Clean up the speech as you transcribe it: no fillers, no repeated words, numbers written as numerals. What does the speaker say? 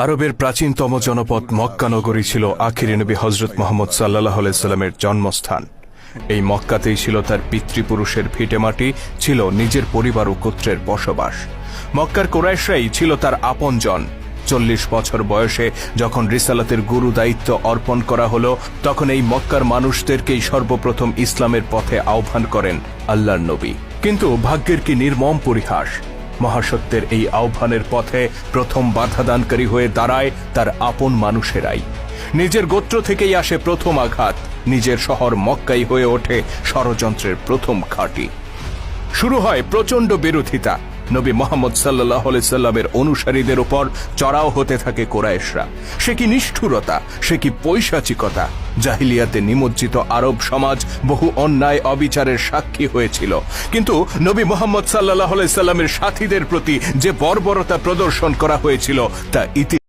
আরবের প্রাচীনতম জনপদ মক্কা নগরী ছিল আখিরি নবী হযরত মুহাম্মদ সাল্লাল্লাহু আলাইহি সাল্লামের জন্মস্থান। এই মক্কাতেই ছিল তার পিতৃপুরুষের ভিটেমাটি, ছিল নিজের পরিবার ও গোত্রের বসবাস। মক্কার কুরাইশরাই ছিল তার আপনজন। 40 বছর বয়সে যখন রিসালাতের গুরু দায়িত্ব অর্পণ করা হলো, তখন এই মক্কার মানুষদেরকেই সর্বপ্রথম ইসলামের পথে আহ্বান করেন আল্লাহর নবী। কিন্তু ভাগ্যের কি নির্মম পরিহাস, মহাসত্যের এই আহ্বানের পথে প্রথম বাধাদানকারী হয়ে দাঁড়ায় তার আপন মানুষেরাই। নিজের গোত্র থেকেই আসে প্রথম আঘাত, নিজের শহর মক্কাই হয়ে ওঠে ষড়যন্ত্রের প্রথম ঘাঁটি। শুরু হয় প্রচণ্ড বিরোধিতা। নবী মুহাম্মদ সাল্লাল্লাহু আলাইহি সাল্লামের অনুসারীদের উপর চড়াও হতে থাকে কুরাইশরা। সে কি নিষ্ঠুরতা, সে কি পৈশাচিকতা! জাহিলিয়াতে নিমজ্জিত আরব সমাজ বহু অন্যায় অবিচারের সাক্ষী হয়েছিল, কিন্তু নবী মুহাম্মদ সাল্লাল্লাহু আলাইহি সাল্লামের সাথীদের প্রতি যে বর্বরতা প্রদর্শন করা হয়েছিল তা